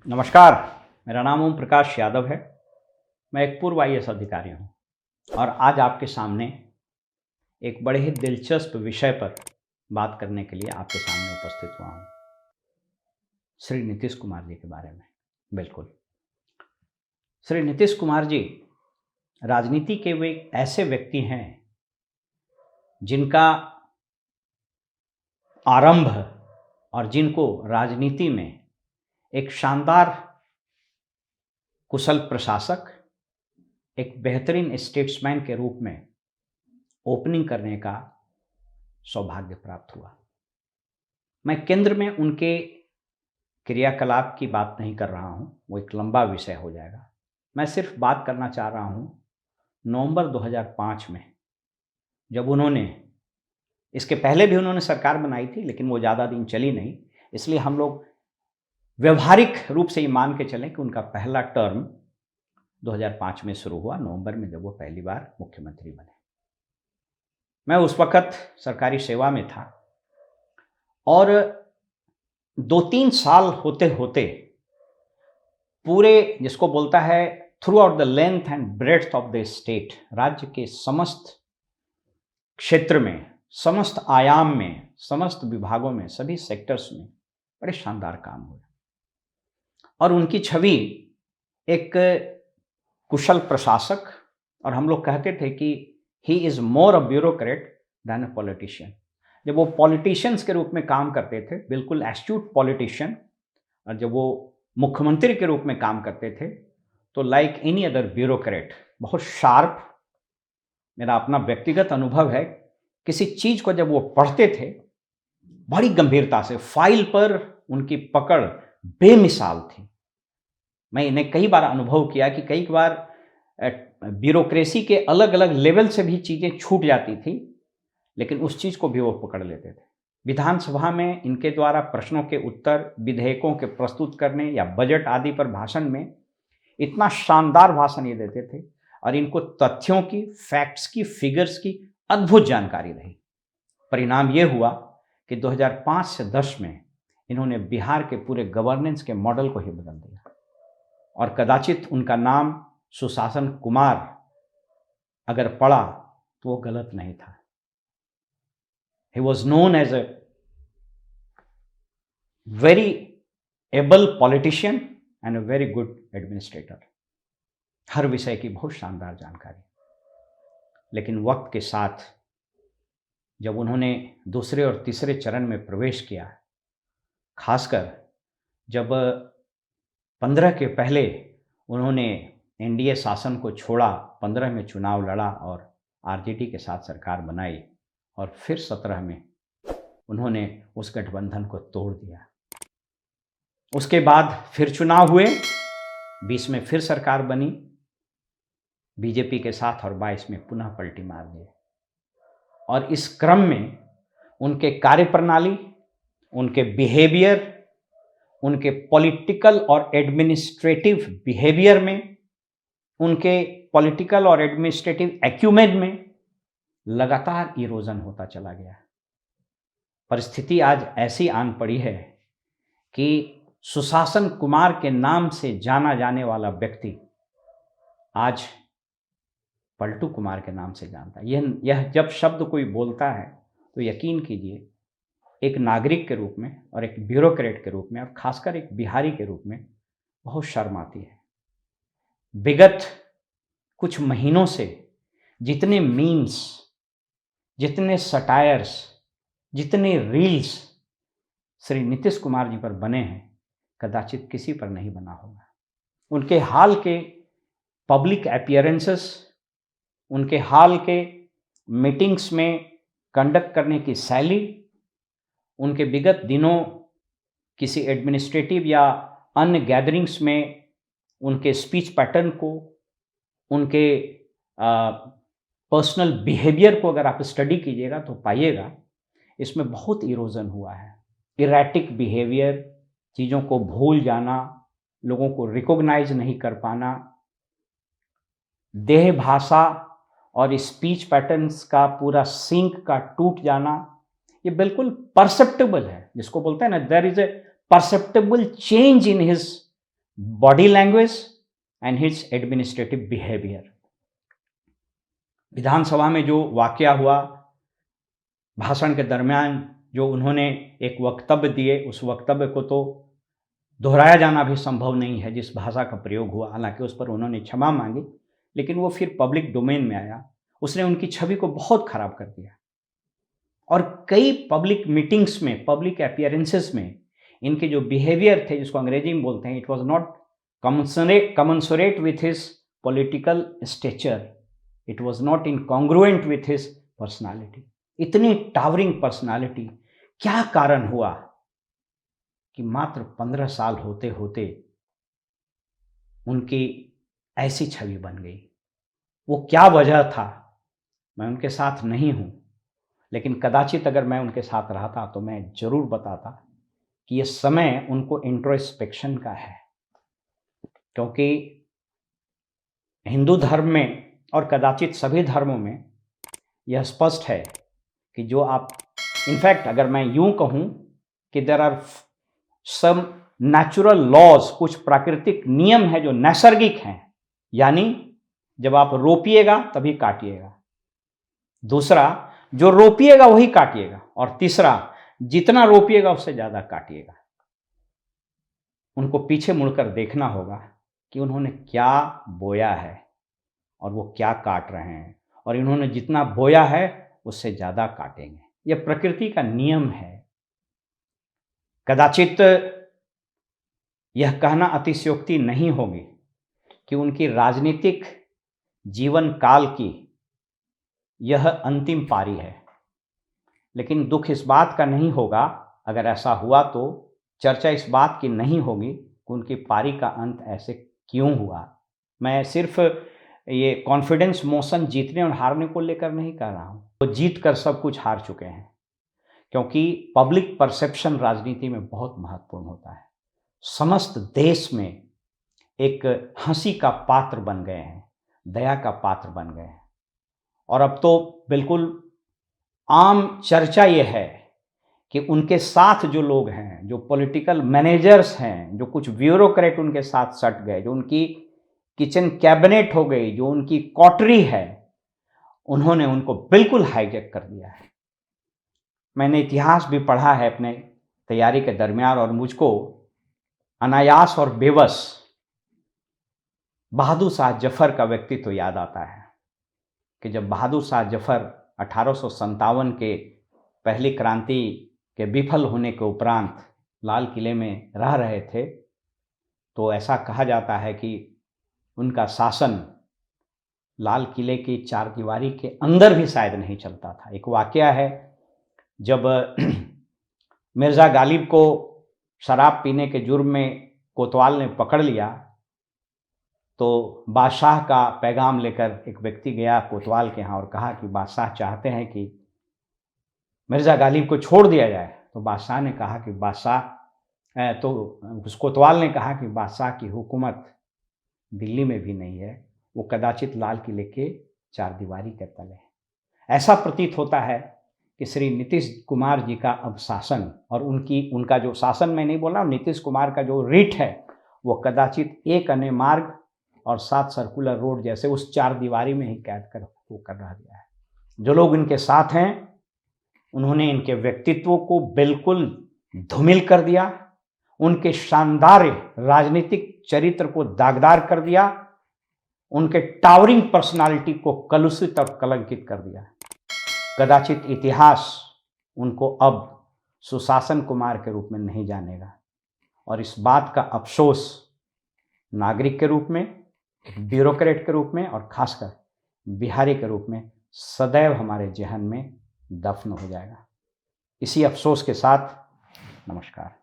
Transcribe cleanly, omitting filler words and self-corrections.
नमस्कार। मेरा नाम ओम प्रकाश यादव है। मैं एक पूर्व आईएएस अधिकारी हूँ और आज आपके सामने एक बड़े ही दिलचस्प विषय पर बात करने के लिए आपके सामने उपस्थित हुआ हूँ। श्री नीतीश कुमार जी के बारे में। बिल्कुल, श्री नीतीश कुमार जी राजनीति के वे एक ऐसे व्यक्ति हैं जिनका आरंभ और जिनको राजनीति में एक शानदार कुशल प्रशासक, एक बेहतरीन स्टेट्समैन के रूप में ओपनिंग करने का सौभाग्य प्राप्त हुआ। मैं केंद्र में उनके क्रियाकलाप की बात नहीं कर रहा हूं, वो एक लंबा विषय हो जाएगा। मैं सिर्फ बात करना चाह रहा हूं नवंबर 2005 में, जब उन्होंने, इसके पहले भी उन्होंने सरकार बनाई थी लेकिन वो ज़्यादा दिन चली नहीं, इसलिए हम लोग व्यवहारिक रूप से ये मान के चलें कि उनका पहला टर्म 2005 में शुरू हुआ, नवंबर में, जब वो पहली बार मुख्यमंत्री बने। मैं उस वक़्त सरकारी सेवा में था और 2-3 साल होते होते पूरे, जिसको बोलता है through out the length and breadth of the state, राज्य के समस्त क्षेत्र में, समस्त आयाम में, समस्त विभागों में, सभी सेक्टर्स में बड़े शानदार काम हुए और उनकी छवि एक कुशल प्रशासक, और हम लोग कहते थे कि he is more a bureaucrat then a politician. जब वो पॉलिटिशियंस के रूप में काम करते थे, बिल्कुल एस्ट्यूट पॉलिटिशियन, और जब वो मुख्यमंत्री के रूप में काम करते थे तो लाइक एनी अदर ब्यूरोक्रेट, बहुत शार्प। मेरा अपना व्यक्तिगत अनुभव है, किसी चीज़ को जब वो पढ़ते थे बड़ी गंभीरता से, फाइल पर उनकी पकड़ बेमिसाल थी। मैं इन्हें कई बार अनुभव किया कि कई बार ब्यूरोक्रेसी के अलग अलग लेवल से भी चीज़ें छूट जाती थी, लेकिन उस चीज़ को भी वो पकड़ लेते थे। विधानसभा में इनके द्वारा प्रश्नों के उत्तर, विधेयकों के प्रस्तुत करने या बजट आदि पर भाषण में इतना शानदार भाषण ये देते थे और इनको तथ्यों की, फैक्ट्स की, फिगर्स की अद्भुत जानकारी रही। परिणाम ये हुआ कि 2005 से 10 में इन्होंने बिहार के पूरे गवर्नेंस के मॉडल को ही बदल दिया और कदाचित उनका नाम सुशासन कुमार अगर पड़ा तो वो गलत नहीं था। He was known as a very able politician and a very good administrator. हर विषय की बहुत शानदार जानकारी। लेकिन वक्त के साथ जब उन्होंने दूसरे और तीसरे चरण में प्रवेश किया, खासकर जब 15 के पहले उन्होंने एनडीए शासन को छोड़ा, 15 में चुनाव लड़ा और आरजेडी के साथ सरकार बनाई और फिर 17 में उन्होंने उस गठबंधन को तोड़ दिया। उसके बाद फिर चुनाव हुए, 20 में फिर सरकार बनी बीजेपी के साथ और 22 में पुनः पलटी मार दी। और इस क्रम में उनके कार्यप्रणाली, उनके बिहेवियर, उनके पॉलिटिकल और एडमिनिस्ट्रेटिव बिहेवियर में, उनके पॉलिटिकल और एडमिनिस्ट्रेटिव एक्यूमेन में लगातार इरोजन होता चला गया। परिस्थिति आज ऐसी आन पड़ी है कि सुशासन कुमार के नाम से जाना जाने वाला व्यक्ति आज पलटू कुमार के नाम से जानता है। यह जब शब्द कोई बोलता है तो यकीन कीजिए, एक नागरिक के रूप में और एक ब्यूरोक्रेट के रूप में और खासकर एक बिहारी के रूप में बहुत शर्म आती है। विगत कुछ महीनों से जितने मीम्स, जितने सटायर्स, जितने रील्स श्री नीतीश कुमार जी पर बने हैं, कदाचित किसी पर नहीं बना होगा। उनके हाल के पब्लिक अपीयरेंसेस, उनके हाल के मीटिंग्स में कंडक्ट करने की शैली, उनके विगत दिनों किसी एडमिनिस्ट्रेटिव या अन्य गैदरिंग्स में उनके स्पीच पैटर्न को, उनके पर्सनल बिहेवियर को अगर आप स्टडी कीजिएगा तो पाइएगा इसमें बहुत इरोजन हुआ है। इरेटिक बिहेवियर, चीज़ों को भूल जाना, लोगों को रिकॉग्नाइज नहीं कर पाना, देह भाषा और स्पीच पैटर्न्स का पूरा सिंक का टूट जाना, ये बिल्कुल परसेप्टेबल है। जिसको बोलते हैं ना, there is a perceptible change in his body language and his administrative behaviour. विधानसभा में जो वाकया हुआ, भाषण के दरमियान जो उन्होंने एक वक्तव्य दिए, उस वक्तव्य को तो दोहराया जाना भी संभव नहीं है जिस भाषा का प्रयोग हुआ। हालांकि उस पर उन्होंने क्षमा मांगी, लेकिन वो फिर पब्लिक डोमेन में आया। उसने उनकी छवि को बहुत खराब कर दिया और कई पब्लिक मीटिंग्स में, पब्लिक अपीयरेंसेस में इनके जो बिहेवियर थे, जिसको अंग्रेजी में बोलते हैं, it was not commensurate with his political stature, it was not incongruent with his personality. इतनी टावरिंग पर्सनालिटी, क्या कारण हुआ कि मात्र 15 साल होते होते उनकी ऐसी छवि बन गई? वो क्या वजह था? मैं उनके साथ नहीं हूं, लेकिन कदाचित अगर मैं उनके साथ रहता तो मैं जरूर बताता कि ये समय उनको इंट्रोस्पेक्शन का है। क्योंकि हिंदू धर्म में और कदाचित सभी धर्मों में यह स्पष्ट है कि जो आप, इनफैक्ट अगर मैं यूं कहूं कि there are some natural laws, कुछ प्राकृतिक नियम है जो नैसर्गिक हैं, यानी जब आप रोपिएगा तभी काटिएगा, दूसरा जो रोपिएगा वही काटिएगा, और तीसरा जितना रोपिएगा उससे ज्यादा काटिएगा। उनको पीछे मुड़कर देखना होगा कि उन्होंने क्या बोया है और वो क्या काट रहे हैं, और इन्होंने जितना बोया है उससे ज्यादा काटेंगे। यह प्रकृति का नियम है। कदाचित यह कहना अतिशयोक्ति नहीं होगी कि उनकी राजनीतिक जीवन काल की यह अंतिम पारी है, लेकिन दुख इस बात का नहीं होगा, अगर ऐसा हुआ तो चर्चा इस बात की नहीं होगी कि उनकी पारी का अंत ऐसे क्यों हुआ। मैं सिर्फ ये कॉन्फिडेंस मोशन जीतने और हारने को लेकर नहीं कह रहा हूं, वो जीत कर सब कुछ हार चुके हैं, क्योंकि पब्लिक परसेप्शन राजनीति में बहुत महत्वपूर्ण होता है। समस्त देश में एक हंसी का पात्र बन गए हैं, दया का पात्र बन गए हैं, और अब तो बिल्कुल आम चर्चा यह है कि उनके साथ जो लोग हैं, जो पॉलिटिकल मैनेजर्स हैं, जो कुछ ब्यूरोक्रेट उनके साथ सट गए, जो उनकी किचन कैबिनेट हो गई, जो उनकी कॉटरी है, उन्होंने उनको बिल्कुल हाईजैक कर दिया है। मैंने इतिहास भी पढ़ा है अपने तैयारी के दरमियान, और मुझको अनायास और बेबस बहादुर शाह जफर का व्यक्तित्व याद आता है कि जब बहादुर शाह जफर 1857 के पहली क्रांति के विफल होने के उपरांत लाल किले में रह रहे थे, तो ऐसा कहा जाता है कि उनका शासन लाल किले की चारदीवारी के अंदर भी शायद नहीं चलता था। एक वाकया है, जब मिर्ज़ा गालिब को शराब पीने के जुर्म में कोतवाल ने पकड़ लिया, तो बादशाह का पैगाम लेकर एक व्यक्ति गया कोतवाल के यहाँ और कहा कि बादशाह चाहते हैं कि मिर्ज़ा गालिब को छोड़ दिया जाए। तो बादशाह ने कहा कि तो उस कोतवाल ने कहा कि बादशाह की हुकूमत दिल्ली में भी नहीं है, वो कदाचित लाल किले के चारदीवारी के तले है। ऐसा प्रतीत होता है कि श्री नीतीश कुमार जी का अब शासन, और उनका जो शासन, मैं नहीं बोल रहा हूँ, नीतीश कुमार का जो रीट है, वो कदाचित एक अन्य मार्ग और 7 सर्कुलर रोड जैसे उस चारदीवारी में ही कैद कर वो कर रह गया है। जो लोग इनके साथ हैं, उन्होंने इनके व्यक्तित्व को बिल्कुल धूमिल कर दिया, उनके शानदार राजनीतिक चरित्र को दागदार कर दिया, उनके टावरिंग पर्सनालिटी को कलुषित और कलंकित कर दिया। कदाचित इतिहास उनको अब सुशासन कुमार के रूप में नहीं जानेगा, और इस बात का अफसोस नागरिक के रूप में, ब्यूरोक्रेट के रूप में, और खासकर बिहारी के रूप में सदैव हमारे जहन में दफन हो जाएगा। इसी अफसोस के साथ नमस्कार।